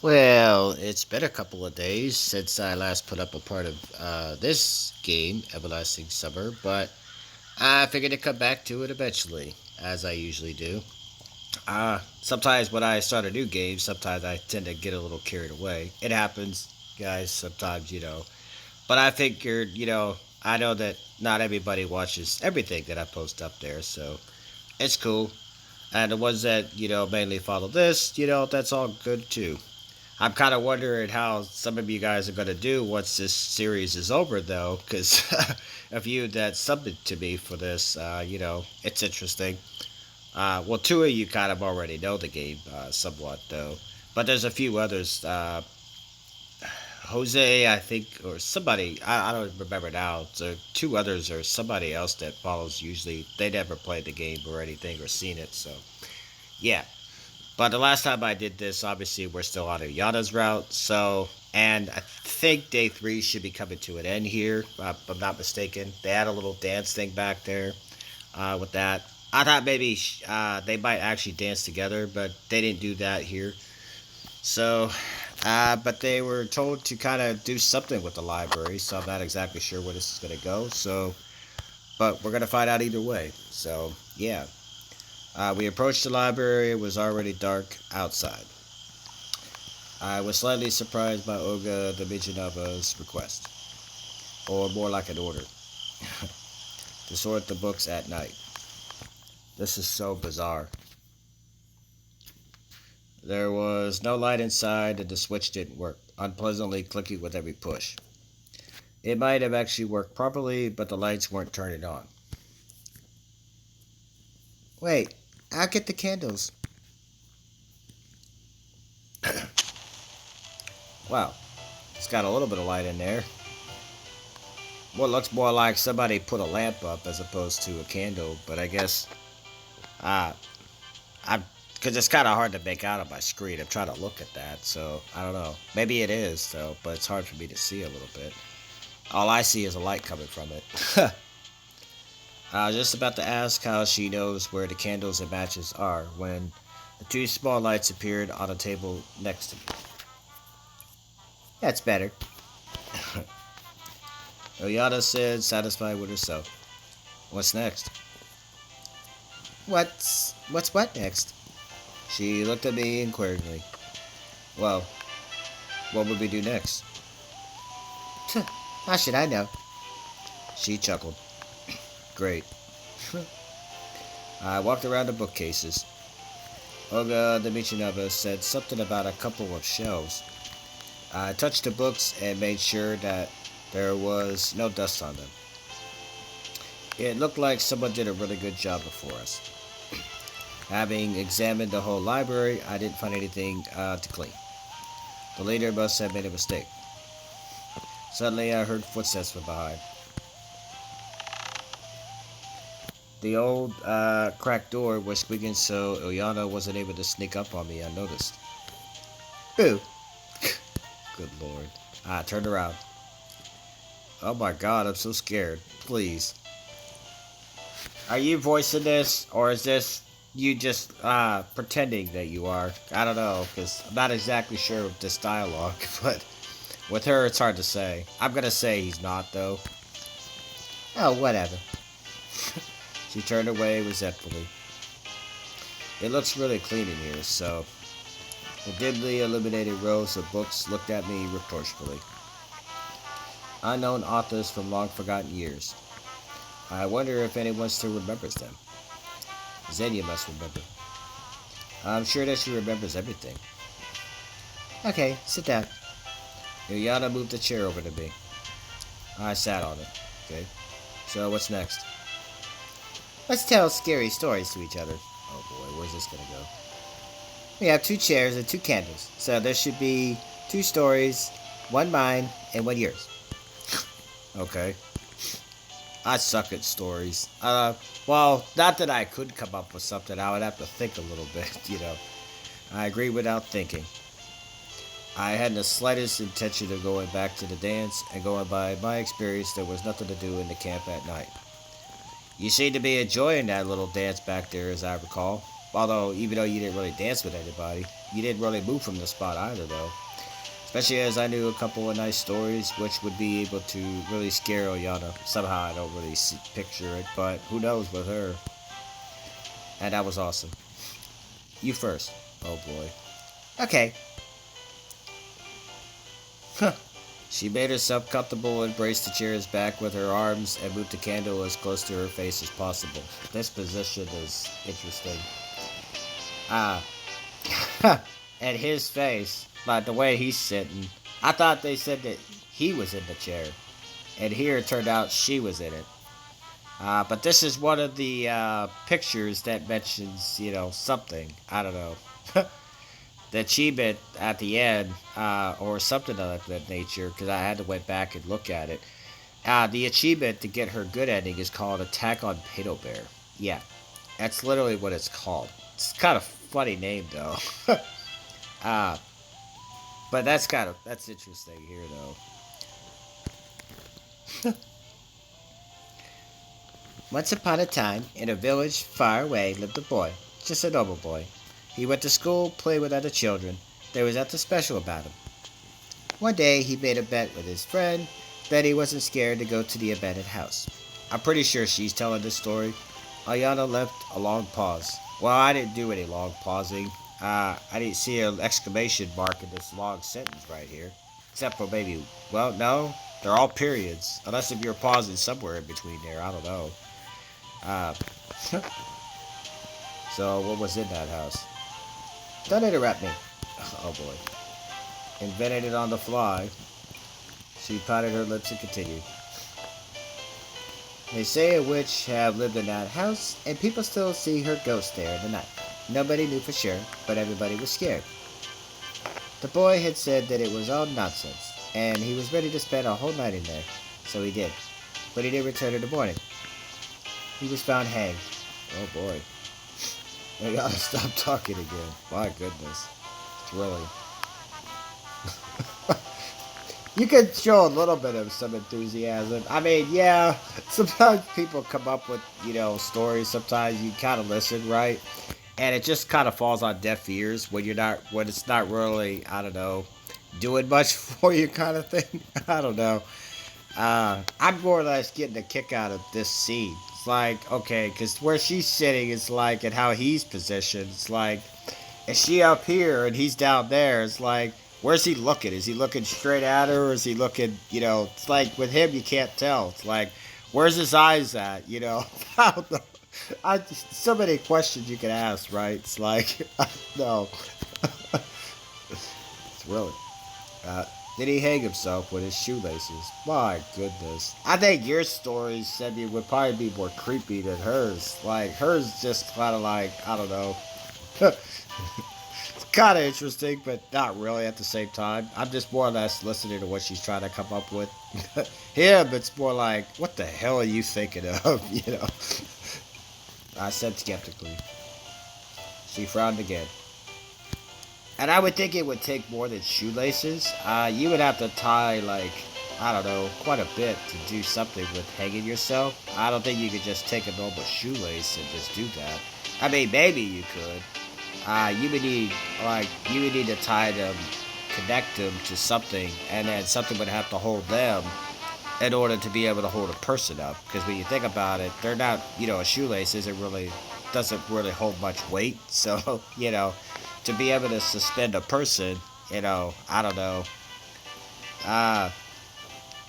Well, it's been a couple of days since I last put up a part of this game, Everlasting Summer, but I figured to come back to it eventually, as I usually do. Sometimes when I start a new game, sometimes I tend to get a little carried away. It happens, guys, sometimes. But I figured, I know that not everybody watches everything that I post up there, so it's cool. And the ones that, mainly follow this, that's all good too. I'm kind of wondering how some of you guys are going to do once this series is over, though, because of you that subbed it to me for this, it's interesting. Well, two of you kind of already know the game somewhat, though, but there's a few others. Jose, I think, or somebody, I don't remember now. So two others or somebody else that follows usually, they never played the game or anything or seen it, so yeah. But the last time I did this, obviously we're still on Ulyana's route. So, and I think day three should be coming to an end here, if I'm not mistaken. They had a little dance thing back there with that. I thought maybe they might actually dance together, but they didn't do that here. So, but they were told to kind of do something with the library, so I'm not exactly sure where this is going to go. So, but we're going to find out either way. So, yeah. We approached the library. It was already dark outside. I was slightly surprised by Olga Dmitrievna's request, or more like an order, to sort the books at night. This is so bizarre. There was no light inside, and the switch didn't work, unpleasantly clicking with every push. It might have actually worked properly, but the lights weren't turning on. Wait, I'll get the candles. Wow, it's got a little bit of light in there. Well, it looks more like somebody put a lamp up as opposed to a candle, but I guess uh, I'm because it's kind of hard to make out on my screen. I'm trying to look at that, so I don't know. Maybe it is though, but it's hard for me to see a little bit. All I see is a light coming from it. I was just about to ask how she knows where the candles and matches are when the two small lights appeared on a table next to me. That's better. Oyada said, satisfied with herself. What's next? What's what next? She looked at me inquiringly. Well, what would we do next? How should I know? She chuckled. Great. I walked around the bookcases. Olga Dmitrievna said something about a couple of shelves. I touched the books and made sure that there was no dust on them. It looked like someone did a really good job before us. Having examined the whole library, I didn't find anything to clean. The leader must have made a mistake. Suddenly, I heard footsteps from behind. The old cracked door was squeaking so Ulyana wasn't able to sneak up on me unnoticed. Boo! Good lord. I turned around. Oh my god, I'm so scared. Please. Are you voicing this, or is this you just pretending that you are? I don't know, because I'm not exactly sure of this dialogue, but with her it's hard to say. I'm gonna say he's not, though. Oh, whatever. She turned away resentfully. It looks really clean in here, so. The dimly illuminated rows of books looked at me reproachfully. Unknown authors from long forgotten years. I wonder if anyone still remembers them. Xenia must remember. I'm sure that she remembers everything. Okay, sit down. Ulyana moved a chair over to me. I sat on it. Okay. So what's next? Let's tell scary stories to each other. Oh boy, where's this gonna go? We have two chairs and two candles, so there should be two stories, one mine and one yours. Okay. I suck at stories. Well, not that I could come up with something. I would have to think a little bit. I agree without thinking. I hadn't the slightest intention of going back to the dance, and going by my experience, there was nothing to do in the camp at night. You seem to be enjoying that little dance back there, as I recall. Although, even though you didn't really dance with anybody, you didn't really move from the spot either, though. Especially as I knew a couple of nice stories, which would be able to really scare Ulyana. Somehow I don't really picture it, but who knows with her. And that was awesome. You first. Oh boy. Okay. Huh. She made herself comfortable and braced the chair's back with her arms and moved the candle as close to her face as possible. This position is interesting. Ah. And his face, like the way he's sitting, I thought they said that he was in the chair. And here it turned out she was in it. But this is one of the pictures that mentions, something. I don't know. The achievement at the end, or something of that nature, because I had to went back and look at it. The achievement to get her good ending is called Attack on Pedo Bear. Yeah, that's literally what it's called. It's kind of funny name though. uh, but that's interesting here though. Once upon a time, in a village far away, lived a boy, just a normal boy. He went to school, played with other children. There was nothing special about him. One day, he made a bet with his friend that he wasn't scared to go to the abandoned house. I'm pretty sure she's telling this story. Ayana left a long pause. Well, I didn't do any long pausing. I didn't see an exclamation mark in this long sentence right here. Except for maybe, well, no, they're all periods. Unless if you're pausing somewhere in between there, I don't know. Uh, so, what was in that house? Don't interrupt me. Oh boy. Invented it on the fly. She pouted her lips and continued. They say a witch have lived in that house, and people still see her ghost there in the night. Nobody knew for sure, but everybody was scared. The boy had said that it was all nonsense, and he was ready to spend a whole night in there. So he did. But he didn't return in the morning. He was found hanged. Oh boy. I gotta stop talking again. My goodness. It's really... You could show a little bit of some enthusiasm. I mean, yeah, sometimes people come up with, stories. Sometimes you kind of listen, right? And it just kind of falls on deaf ears when when it's not really, I don't know, doing much for you kind of thing. I don't know. I'm more or less getting a kick out of this scene. It's like, okay, because where she's sitting is like, and how he's positioned, it's like, is she up here and he's down there? It's like, where's he looking? Is he looking straight at her, or is he looking, it's like with him, you can't tell. It's like, where's his eyes at, I don't know. So many questions you can ask, right? It's like, no. It's really. Did he hang himself with his shoelaces? My goodness. I think your story, Sebi, would probably be more creepy than hers. Like, hers just kind of like, I don't know. It's kind of interesting, but not really at the same time. I'm just more or less listening to what she's trying to come up with. Him, it's more like, what the hell are you thinking of, I said skeptically. She frowned again. And I would think it would take more than shoelaces. You would have to tie, like, I don't know, quite a bit to do something with hanging yourself. I don't think you could just take a normal shoelace and just do that. I mean, maybe you could. You would need to tie them, connect them to something, and then something would have to hold them in order to be able to hold a person up. Because when you think about it, they're not, a shoelace doesn't really hold much weight. So, to be able to suspend a person, I don't know.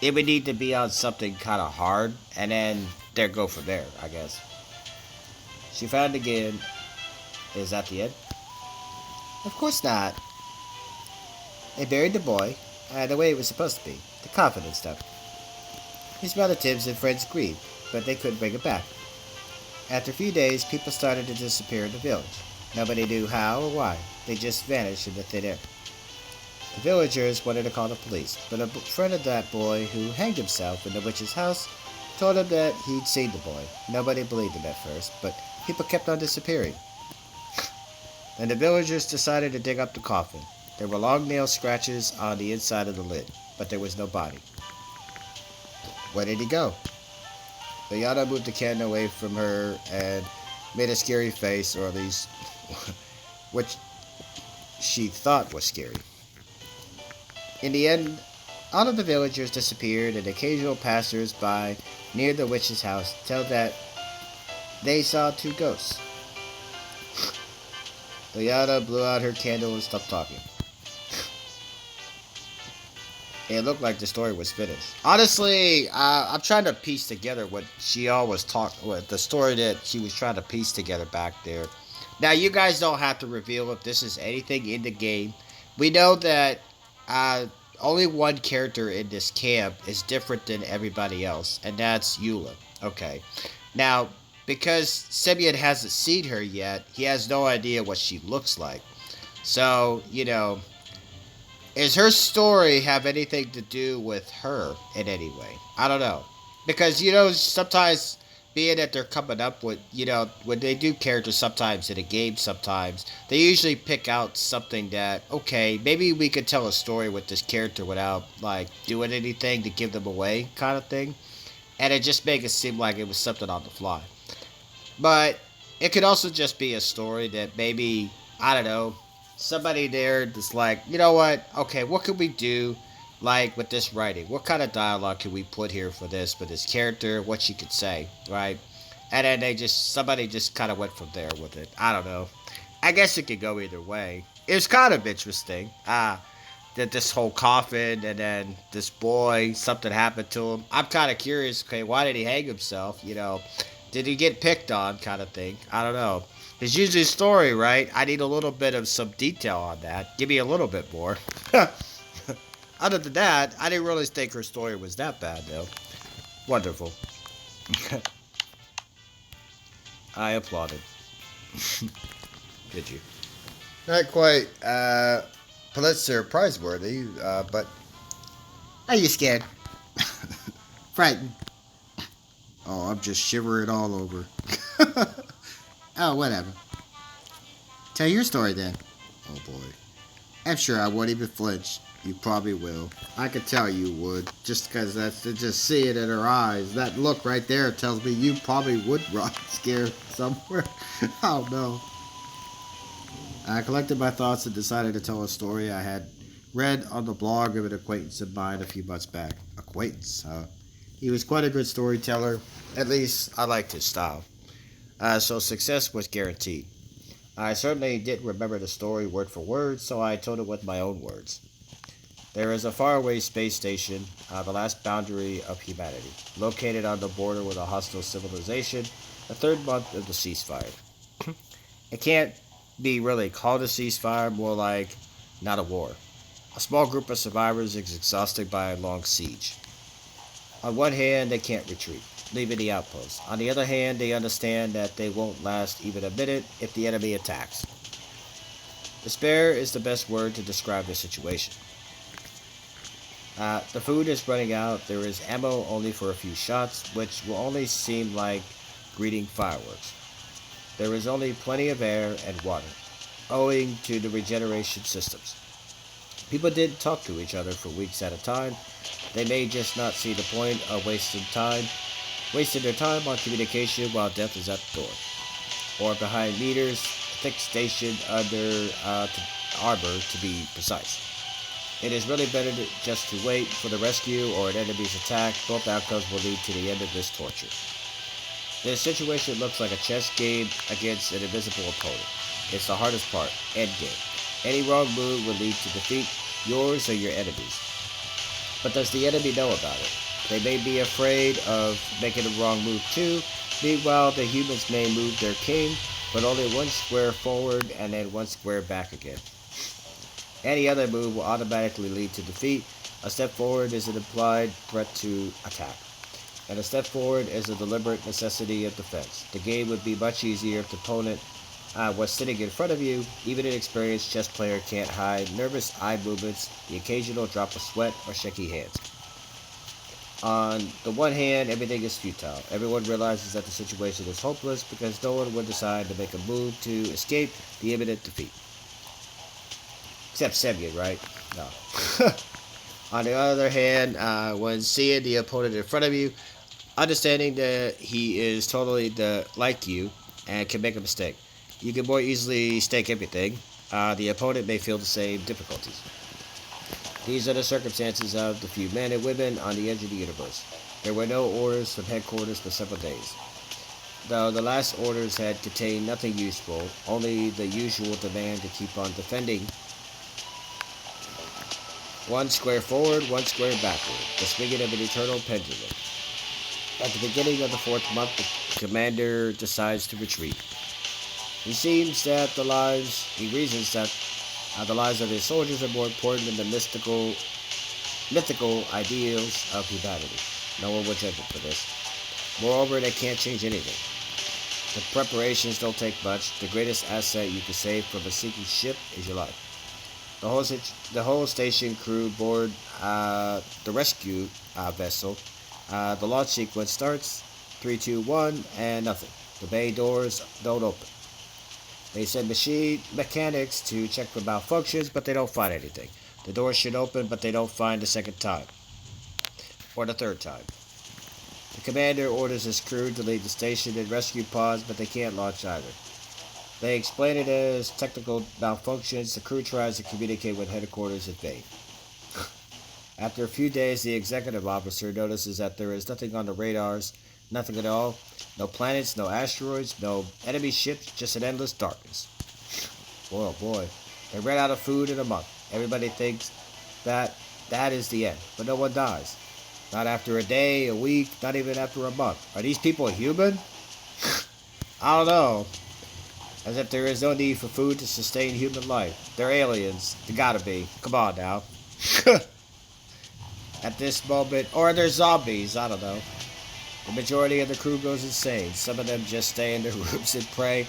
It would need to be on something kind of hard, and then there go from there, I guess. She found again. Is that the end? Of course not. They buried the boy, the way it was supposed to be, the coffin and stuff. His relatives and friends grieved, but they couldn't bring him back. After a few days, people started to disappear in the village. Nobody knew how or why. They just vanished into thin air. The villagers wanted to call the police, but a friend of that boy who hanged himself in the witch's house told him that he'd seen the boy. Nobody believed him at first, but people kept on disappearing. Then the villagers decided to dig up the coffin. There were long nail scratches on the inside of the lid, but there was no body. Where did he go? Ulyana moved the candle away from her and made a scary face, or at least which she thought was scary. In the end, all of the villagers disappeared, and occasional passers-by near the witch's house tell that they saw two ghosts. Ulyana blew out her candle and stopped talking. It looked like the story was finished. Honestly, I'm trying to piece together what she always talked, what the story that she was trying to piece together back there. Now, you guys don't have to reveal if this is anything in the game. We know that uh, only one character in this camp is different than everybody else, and that's Eula. Okay. Now, because Simeon hasn't seen her yet, he has no idea what she looks like. So, is her story have anything to do with her in any way? I don't know. Because, sometimes being that they're coming up with, when they do characters sometimes in a game sometimes, they usually pick out something that, okay, maybe we could tell a story with this character without, like, doing anything to give them away kind of thing. And it just make it seem like it was something on the fly. But it could also just be a story that maybe, I don't know, somebody there that's like, you know what? Okay, what could we do like with this writing? What kind of dialogue can we put here for this character, what she could say, right? And then somebody just kind of went from there with it. I don't know. I guess it could go either way. It was kind of interesting. That this whole coffin and then this boy, something happened to him. I'm kind of curious, okay, why did he hang himself? Did he get picked on kind of thing? I don't know. It's usually a story, right? I need a little bit of some detail on that. Give me a little bit more. Other than that, I didn't really think her story was that bad, though. Wonderful. I applauded. Did you? Not quite Pulitzer Prize worthy, but are you scared? Frightened? Oh, I'm just shivering all over. Oh, whatever. Tell your story then. Oh boy. I'm sure I won't even flinch. You probably will. I could tell you would, just because that's to just see it in her eyes. That look right there tells me you probably would run scared somewhere. Oh no. I collected my thoughts and decided to tell a story I had read on the blog of an acquaintance of mine a few months back. Acquaintance, huh? He was quite a good storyteller. At least I liked his style. So success was guaranteed. I certainly didn't remember the story word for word, so I told it with my own words. There is a faraway space station, the last boundary of humanity, located on the border with a hostile civilization, the third month of the ceasefire. It can't be really called a ceasefire, more like not a war. A small group of survivors is exhausted by a long siege. On one hand, they can't retreat, leaving the outpost. On the other hand, they understand that they won't last even a minute if the enemy attacks. Despair is the best word to describe the situation. The food is running out. There is ammo only for a few shots, which will only seem like greeting fireworks. There is only plenty of air and water, owing to the regeneration systems. People didn't talk to each other for weeks at a time. They may just not see the point of wasting their time on communication while death is at the door, or behind meters, a thick station under armor to be precise. It is really better just to wait for the rescue or an enemy's attack. Both outcomes will lead to the end of this torture. This situation looks like a chess game against an invisible opponent. It's the hardest part, endgame. Any wrong move will lead to defeat, yours or your enemy's. But does the enemy know about it? They may be afraid of making a wrong move too. Meanwhile, the humans may move their king, but only one square forward and then one square back again. Any other move will automatically lead to defeat. A step forward is an implied threat to attack, and a step forward is a deliberate necessity of defense. The game would be much easier if the opponent was sitting in front of you. Even an experienced chess player can't hide nervous eye movements, the occasional drop of sweat, or shaky hands. On the one hand, everything is futile. Everyone realizes that the situation is hopeless because no one would decide to make a move to escape the imminent defeat. Except Semyon, right? No. On the other hand, when seeing the opponent in front of you, understanding that he is totally like you and can make a mistake. you can more easily stake everything. The opponent may feel the same difficulties. These are the circumstances of the few men and women on the edge of the universe. There were no orders from headquarters for several days. Though the last orders had contained nothing useful, only the usual demand to keep on defending. One square forward, one square backward, the swinging of an eternal pendulum. At the beginning of the fourth month, the commander decides to retreat. He reasons that the lives of his soldiers are more important than the mythical ideals of humanity. No one would judge him for this. Moreover, they can't change anything. The preparations don't take much. The greatest asset you can save from a sinking ship is your life. The whole station crew board the rescue vessel. The launch sequence starts. 3, 2, 1, and nothing. The bay doors don't open. They send machine mechanics to check for malfunctions, but they don't find anything. The doors should open, but they don't find the second time. Or the third time. The commander orders his crew to leave the station and rescue pods, but they can't launch either. They explain it as technical malfunctions. The crew tries to communicate with headquarters in vain. After a few days, the executive officer notices that there is nothing on the radars, nothing at all. No planets, no asteroids, no enemy ships, just an endless darkness. Oh boy. They ran out of food in a month. Everybody thinks that is the end, but no one dies. Not after a day, a week, not even after a month. Are these people human? I don't know. As if there is no need for food to sustain human life. They're aliens. They gotta be. Come on now. At this moment, or they're zombies, I don't know. The majority of the crew goes insane. Some of them just stay in their rooms and pray.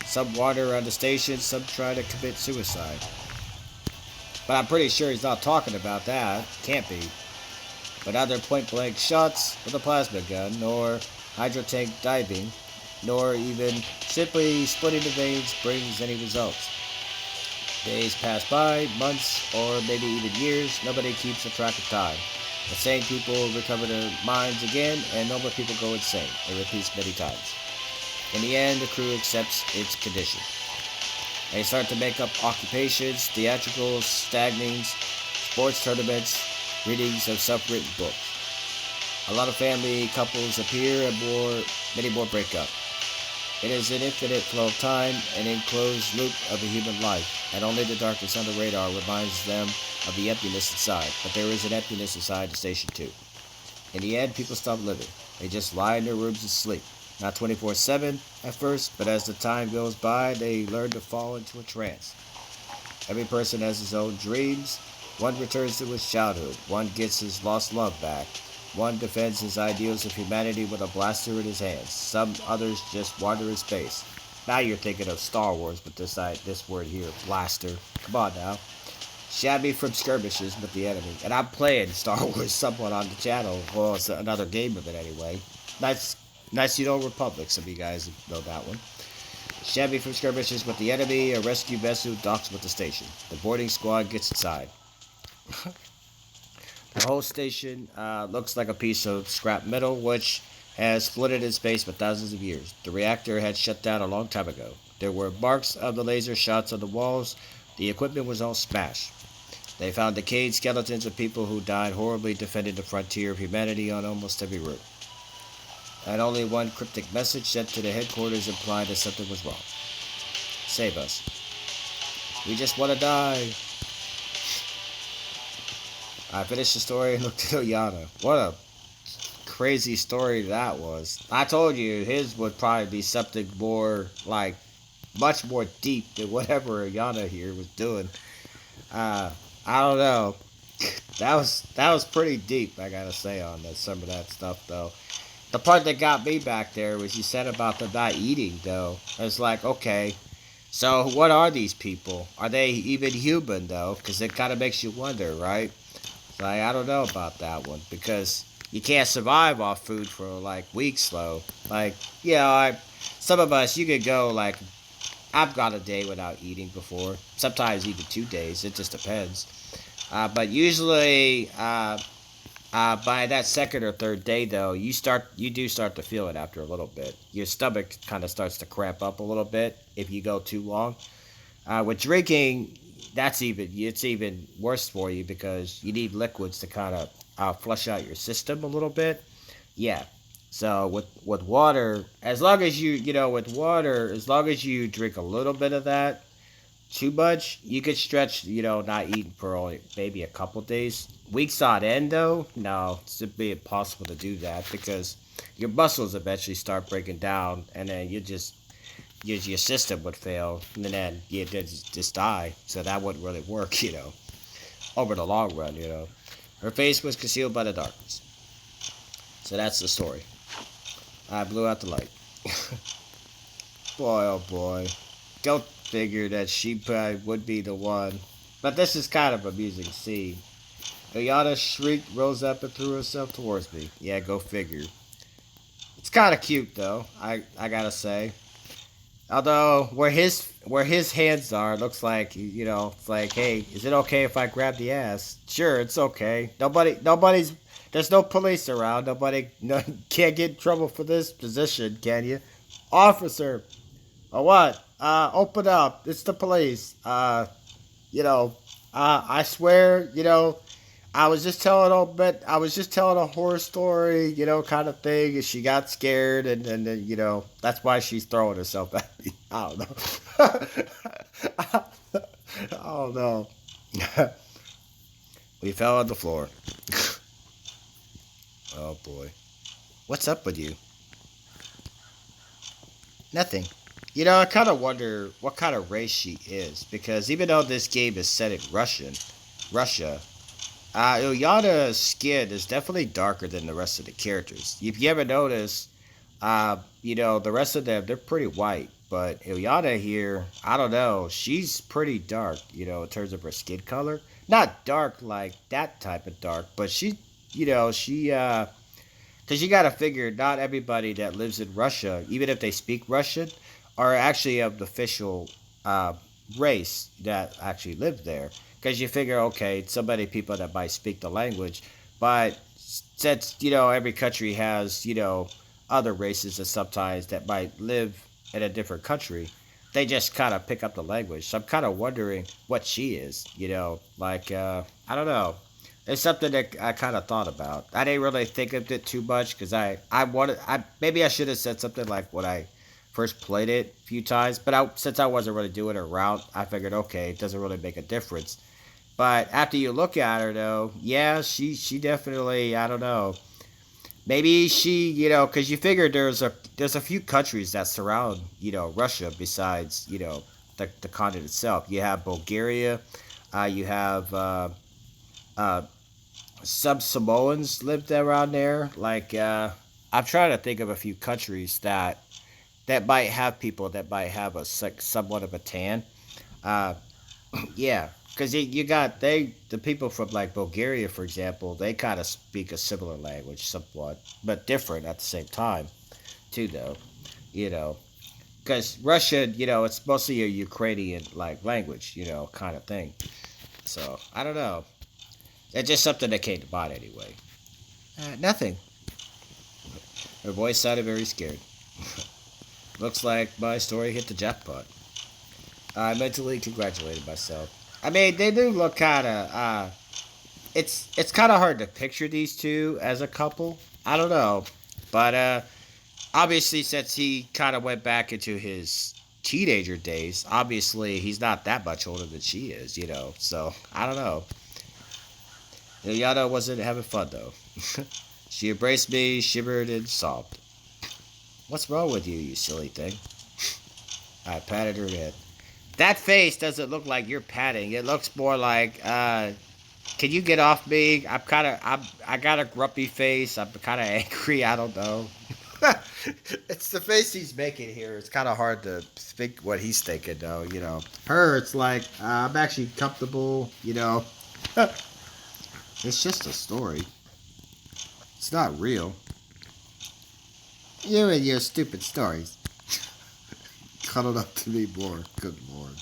Some wander around the station, some try to commit suicide. But I'm pretty sure he's not talking about that. Can't be. But either point-blank shots with a plasma gun, nor hydrotank diving, nor even simply splitting the veins brings any results. Days pass by, months, or maybe even years. Nobody keeps a track of time. The same people recover their minds again, and normal people go insane. It repeats many times. In the end, the crew accepts its condition. They start to make up occupations, theatricals, stagnings, sports tournaments, readings of self-written books. A lot of family couples appear and many more break up. It is an infinite flow of time, an enclosed loop of a human life, and only the darkness on the radar reminds them of the emptiness inside. But there is an emptiness inside the station too. In the end, people stop living. They just lie in their rooms and sleep. Not 24/7 at first, but as the time goes by, they learn to fall into a trance. Every person has his own dreams. One returns to his childhood. One gets his lost love back. One defends his ideals of humanity with a blaster in his hands. Some others just wander in space. Now you're thinking of Star Wars with this word here, blaster. Come on now. Shabby from skirmishes with the enemy. And I'm playing Star Wars somewhat on the channel. Well, it's another game of it anyway. Nice Republic, some of you guys know that one. Shabby from skirmishes with the enemy. A rescue vessel docks with the station. The boarding squad gets inside. The whole station looks like a piece of scrap metal, which has floated in space for thousands of years. The reactor had shut down a long time ago. There were marks of the laser shots on the walls. The equipment was all smashed. They found decayed skeletons of people who died horribly defending the frontier of humanity on almost every route. And only one cryptic message sent to the headquarters implied that something was wrong. Save us. We just want to die. I finished the story and looked at Ulyana. What a crazy story that was. I told you his would probably be something more, like, much more deep than whatever Ulyana here was doing. I don't know. That was pretty deep, I gotta say, on some of that stuff, though. The part that got me back there was you said about them not eating, though. I was like, okay, so what are these people? Are they even human, though? Because it kind of makes you wonder, right? Like, I don't know about that one, because you can't survive off food for, like, weeks, though. Like, yeah, some of us, you could go, like, I've gone a day without eating before. Sometimes even 2 days. It just depends. But usually, I By that second or third day, though, you do start to feel it after a little bit. Your stomach kind of starts to cramp up a little bit if you go too long. With drinking, it's even worse for you because you need liquids to kind of flush out your system a little bit. Yeah. So with water, as long as with water, as long as you drink a little bit of that, too much, you could stretch, not eating for only maybe a couple days. Weeks on end, though, no, it's be impossible to do that because your muscles eventually start breaking down, and then your system would fail, and then you just die. So that wouldn't really work, over the long run. Her face was concealed by the darkness. So that's the story. I blew out the light. Boy, oh boy. Don't figure that she probably would be the one. But this is kind of amusing to see. Ulyana shrieked, rose up, and threw herself towards me. Yeah, go figure. It's kind of cute, though, I gotta say. Although where his hands are, it looks like it's like, hey, is it okay if I grab the ass? Sure, it's okay. There's no police around. Nobody can't get in trouble for this position, can you, officer? Or what? Open up. It's the police. I swear, I was just telling a horror story, kind of thing, and she got scared, and then, that's why she's throwing herself at me. I don't know. I don't know. We fell on the floor. Oh boy. What's up with you? Nothing. I kind of wonder what kind of race she is, because even though this game is set in Russia, Ulyana's skin is definitely darker than the rest of the characters. If you ever notice, the rest of them, they're pretty white. But Ulyana here, I don't know, she's pretty dark, in terms of her skin color. Not dark like that type of dark, but because you gotta figure not everybody that lives in Russia, even if they speak Russian, are actually of the official race that actually live there. Because you figure, okay, so many people that might speak the language, but since every country has other races and sometimes that might live in a different country, they just kind of pick up the language. So I'm kind of wondering what she is. Like I don't know. It's something that I kind of thought about. I didn't really think of it too much because maybe I should have said something like when I first played it a few times, but since I wasn't really doing it around, I figured, okay, it doesn't really make a difference. But after you look at her, though, yeah, she definitely, I don't know. Maybe she, because you figure there's a few countries that surround, Russia besides, the continent itself. You have Bulgaria, you have uh, some Samoans lived around there. Like, I'm trying to think of a few countries that might have people that might have somewhat of a tan. Uh, yeah, because you got the people from like Bulgaria, for example, they kind of speak a similar language, somewhat, but different at the same time, too. Though, you know, because Russian, it's mostly a Ukrainian like language, kind of thing. So I don't know. It's just something that came to mind anyway. Nothing. Her voice sounded very scared. Looks like my story hit the jackpot. I mentally congratulated myself. I mean, they do look kind of. It's kind of hard to picture these two as a couple. I don't know, but obviously, since he kind of went back into his teenager days, obviously he's not that much older than she is. So I don't know. Ulyana wasn't having fun though. She embraced me, shivered, and sobbed. What's wrong with you, you silly thing? I patted her head. That face doesn't look like you're patting. It looks more like, can you get off me? I got a grumpy face. I'm kind of angry. I don't know. It's the face he's making here. It's kind of hard to think what he's thinking, though. Her, it's like, I'm actually comfortable. It's just a story. It's not real. You and your stupid stories. Cuddled up to me more. Good lord.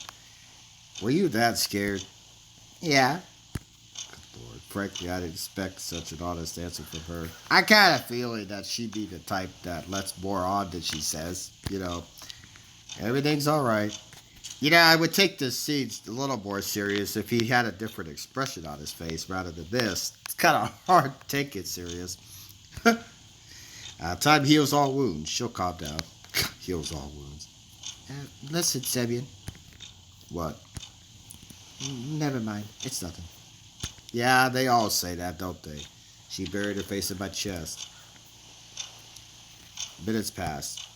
Were you that scared? Yeah. Lord. Frankly, I didn't expect such an honest answer from her. I kind of feeling that she'd be the type that lets more on than she says. Everything's all right. I would take this scene a little more serious if he had a different expression on his face rather than this. It's kind of hard to take it serious. Time heals all wounds. She'll calm down. Heals all wounds. Listen, Semyon. What? Never mind. It's nothing. Yeah, they all say that, don't they? She buried her face in my chest. Minutes passed.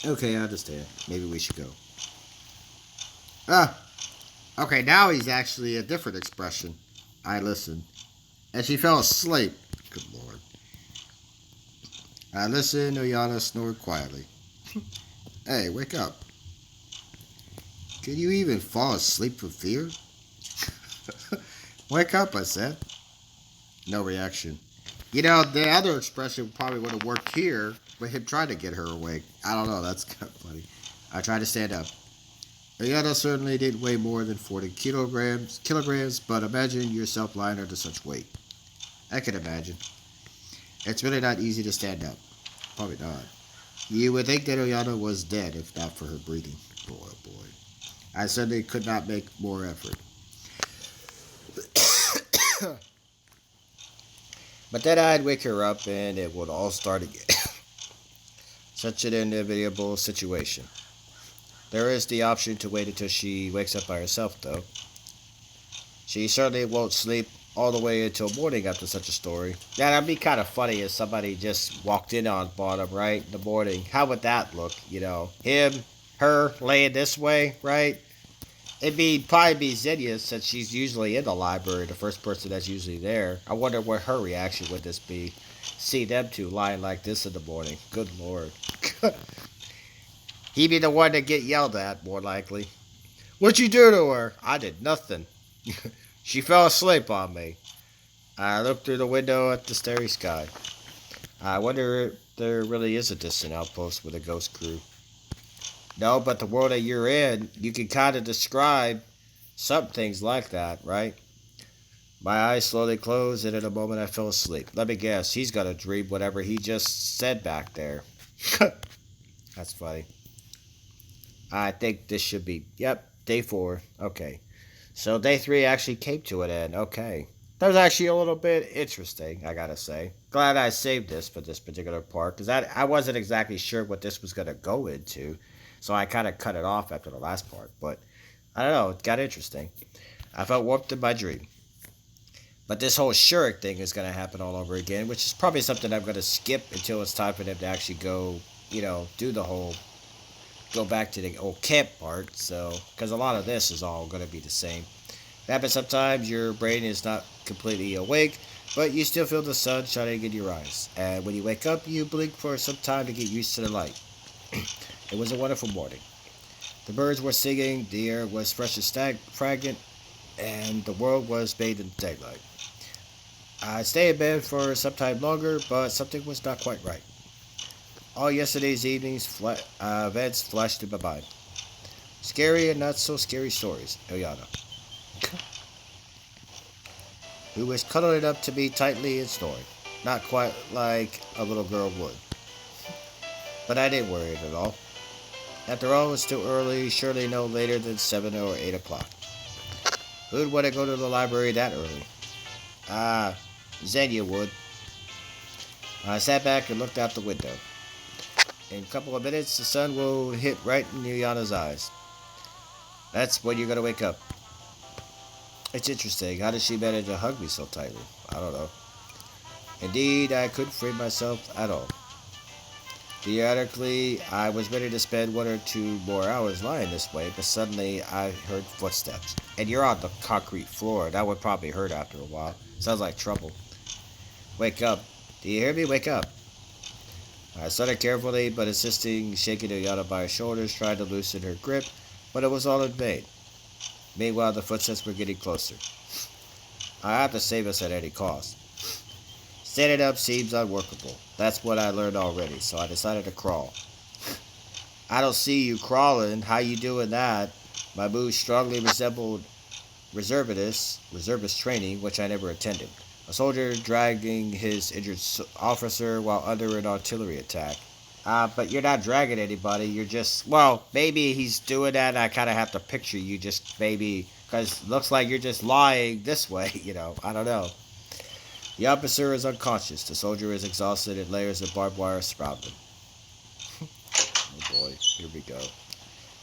Okay, I understand. Maybe we should go. Ah, okay, now he's actually a different expression. I listened. And she fell asleep. Good lord. I listened, Ulyana snored quietly. Hey, wake up. Can you even fall asleep for fear? Wake up, I said. No reaction. The other expression probably would have worked here, but him trying to get her awake. I don't know, that's kind of funny. I tried to stand up. Ulyana certainly didn't weigh more than 40 kilograms, but imagine yourself lying under such weight. I can imagine. It's really not easy to stand up. Probably not. You would think that Ulyana was dead if not for her breathing. Boy, oh boy. I certainly could not make more effort. But then I'd wake her up and it would all start again. Such an inevitable situation. There is the option to wait until she wakes up by herself, though. She certainly won't sleep all the way until morning after such a story. Yeah, that'd be kind of funny if somebody just walked in on Bottom, right, in the morning. How would that look, Him, her, laying this way, right? Probably be Zinnia, since she's usually in the library, the first person that's usually there. I wonder what her reaction would this be. See them two lying like this in the morning. Good lord. He'd be the one to get yelled at, more likely. What'd you do to her? I did nothing. She fell asleep on me. I looked through the window at the starry sky. I wonder if there really is a distant outpost with a ghost crew. No, but the world that you're in, you can kind of describe some things like that, right? My eyes slowly closed, and in a moment I fell asleep. Let me guess, he's gonna dream whatever he just said back there. That's funny. I think this should be, yep, day 4. Okay. So day 3 actually came to an end. Okay. That was actually a little bit interesting, I gotta say. Glad I saved this for this particular part, because I wasn't exactly sure what this was gonna go into. So I kind of cut it off after the last part. But I don't know, it got interesting. I felt warped in my dream. But this whole Shurik thing is going to happen all over again, which is probably something I'm going to skip until it's time for them to actually go, do the whole, go back to the old camp part. So, because a lot of this is all going to be the same. It happens sometimes, your brain is not completely awake, but you still feel the sun shining in your eyes. And when you wake up, you blink for some time to get used to the light. It was a wonderful morning. The birds were singing, the air was fresh and fragrant, and the world was bathed in daylight. I stayed in bed for some time longer, but something was not quite right. All yesterday's evening's events flashed in my mind. Scary and not so scary stories, Ulyana, who was cuddling up to me tightly and snoring, not quite like a little girl would. But I didn't worry at all. After all, it was still early, surely no later than 7 or 8 o'clock. Who'd want to go to the library that early? Xenia would. I sat back and looked out the window. In a couple of minutes, the sun will hit right in Ulyana's eyes. That's when you're going to wake up. It's interesting. How did she manage to hug me so tightly? I don't know. Indeed, I couldn't free myself at all. Theoretically, I was ready to spend 1 or 2 more hours lying this way, but suddenly I heard footsteps. And you're on the concrete floor. That would probably hurt after a while. Sounds like trouble. Wake up. Do you hear me? Wake up. I started carefully, but insisting, shaking Ulyana by her shoulders, trying to loosen her grip, but it was all in vain. Meanwhile, the footsteps were getting closer. I have to save us at any cost. Standing up seems unworkable. That's what I learned already, so I decided to crawl. I don't see you crawling. How you doing that? My moves strongly resembled reservist training, which I never attended. A soldier dragging his injured officer while under an artillery attack. But you're not dragging anybody. You're just, well, maybe he's doing that. I kind of have to picture you just maybe, because looks like you're just lying this way, I don't know. The officer is unconscious. The soldier is exhausted and layers of barbed wire surround him. Oh boy, here we go.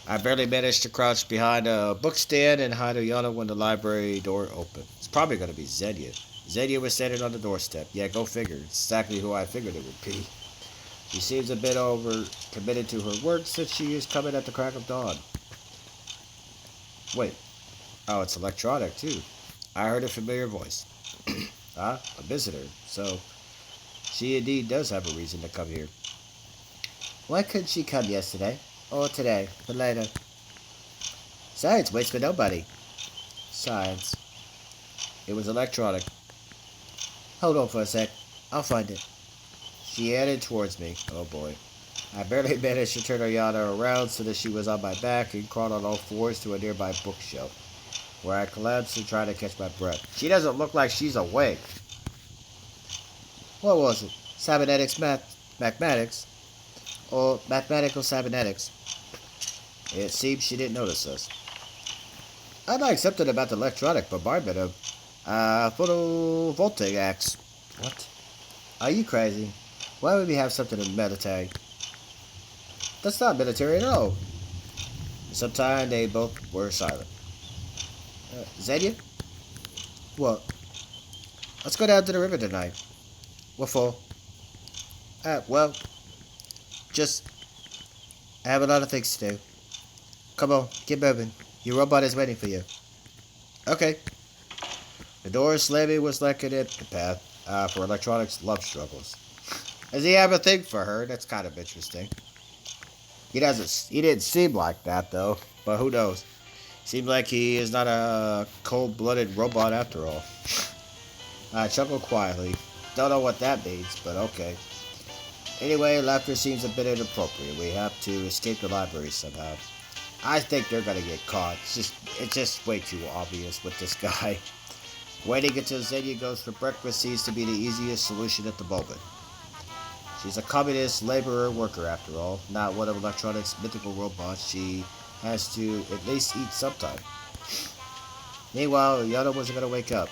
I barely managed to crouch behind a bookstand and hide Ulyana when the library door opened. It's probably going to be Xenia. Xenia was standing on the doorstep. Yeah, go figure. It's exactly who I figured it would be. She seems a bit over committed to her work since she is coming at the crack of dawn. Wait. Oh, it's electronic too. I heard a familiar voice. A visitor. So, she indeed does have a reason to come here. Why couldn't she come yesterday? Or today, but later? Science waits for nobody. Science. It was electronic. Hold on for a sec. I'll find it. She headed towards me. Oh boy. I barely managed to turn Ulyana around so that she was on my back and crawled on all fours to a nearby bookshelf, where I collapsed and tried to catch my breath. She doesn't look like she's awake. What was it? Cybernetics mathematics? Or mathematical cybernetics? It seems she didn't notice us. I'd like something about the electronic bombardment of photovoltaic acts. What? Are you crazy? Why would we have something in military? That's not military at all. Sometime they both were silent. Xenia? What? Let's go down to the river tonight. What for? Well, just I have a lot of things to do. Come on, get moving. Your robot is waiting for you. Okay. The door slamming was like an empath for electronics love struggles. Does he have a thing for her? That's kind of interesting. He doesn't. He didn't seem like that though, but who knows? Seems like he is not a cold-blooded robot after all. I chuckled quietly. Don't know what that means, but okay. Anyway, laughter seems a bit inappropriate. We have to escape the library somehow. I think they're gonna get caught. It's just way too obvious with this guy. Waiting until Xenia goes for breakfast seems to be the easiest solution at the moment. She's a communist laborer worker after all, not one of electronics' mythical robots. She has to at least eat sometime. Meanwhile, Ulyana wasn't gonna wake up.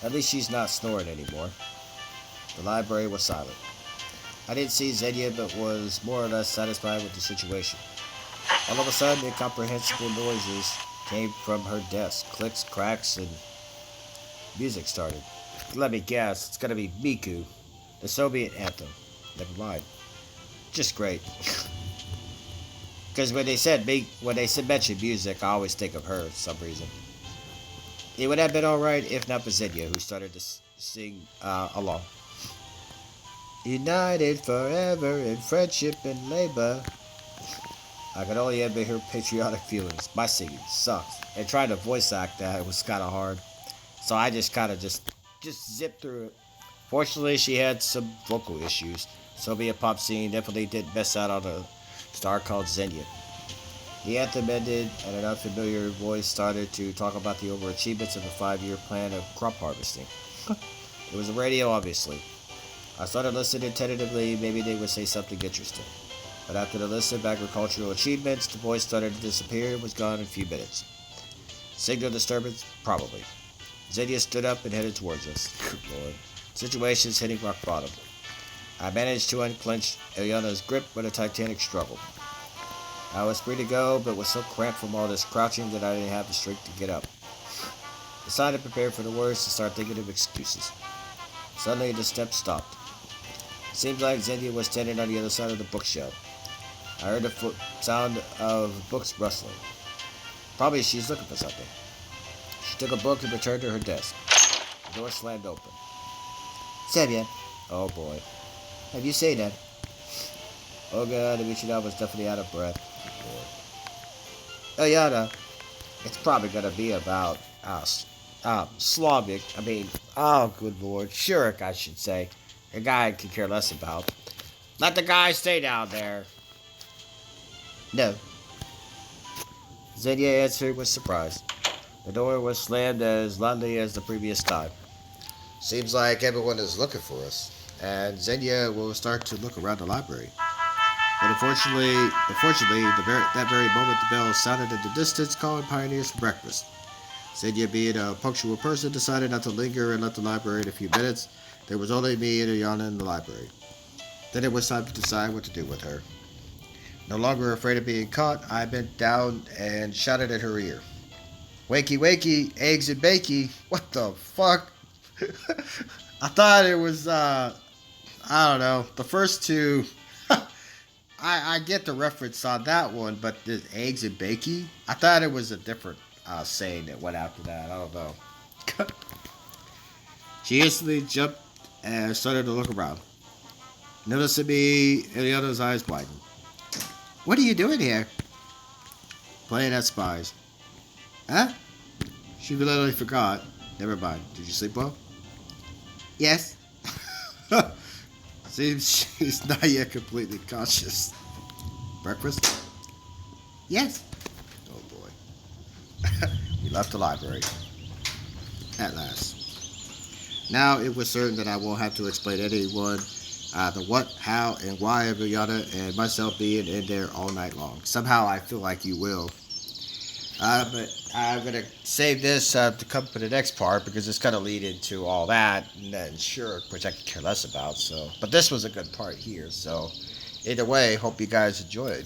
At least she's not snoring anymore. The library was silent. I didn't see Xenia, but was more or less satisfied with the situation. All of a sudden, incomprehensible noises came from her desk. Clicks, cracks, and music started. Let me guess, it's gonna be Miku, the Soviet anthem. Never mind. Just great. Because when they mentioned music, I always think of her for some reason. It would have been alright if not for Xenia, who started to sing along. United forever in friendship and labor. I could only admit her patriotic feelings. My singing sucks. And trying to voice act that was kind of hard. So I just kind of just zipped through it. Fortunately, she had some vocal issues. Soviet pop scene definitely didn't miss out on a star called Xenia. The anthem ended, and an unfamiliar voice started to talk about the overachievements of a 5-year plan of crop harvesting. It was the radio, obviously. I started listening tentatively, maybe they would say something interesting. But after the list of agricultural achievements, the voice started to disappear and was gone in a few minutes. Signal disturbance? Probably. Xenia stood up and headed towards us. Good lord. Situation's hitting rock bottom. I managed to unclench Ulyana's grip with a titanic struggle. I was free to go, but was so cramped from all this crouching that I didn't have the strength to get up. Decided to prepare for the worst and start thinking of excuses. Suddenly, the steps stopped. Seemed like Xenia was standing on the other side of the bookshelf. I heard the sound of books rustling. Probably she's looking for something. She took a book and returned to her desk. The door slammed open. Xenia. Oh boy. Have you seen that? Oh god, Ulyana was definitely out of breath. Ulyana. It's probably gonna be about us. Slavic. Oh good lord. Shurik, I should say. A guy I could care less about. Let the guy stay down there. No. Xenia answered with surprise. The door was slammed as loudly as the previous time. Seems like everyone is looking for us, and Xenia will start to look around the library. But unfortunately, that very moment the bell sounded in the distance, calling pioneers for breakfast. Xenia, being a punctual person, decided not to linger and left the library in a few minutes. There was only me and Ulyana in the library. Then it was time to decide what to do with her. No longer afraid of being caught, I bent down and shouted at her ear. Wakey, wakey, eggs and bakey. What the fuck? I thought it was, I don't know, the first two. I get the reference on that one, but the eggs and bakey, I thought it was a different saying that went after that. I don't know. She instantly jumped and started to look around. Noticing me, Ileana's eyes widened. What are you doing here? Playing at spies. Huh? She literally forgot. Never mind. Did you sleep well? Yes. Seems she's not yet completely conscious. Breakfast? Yes. Oh boy. We left the library. At last. Now it was certain that I won't have to explain to anyone the what, how, and why of Ulyana and myself being in there all night long. Somehow I feel like you will. But I'm gonna save this to come for the next part because it's gonna lead into all that and then sure, which I could care less about. So, but this was a good part here. So, either way, hope you guys enjoyed.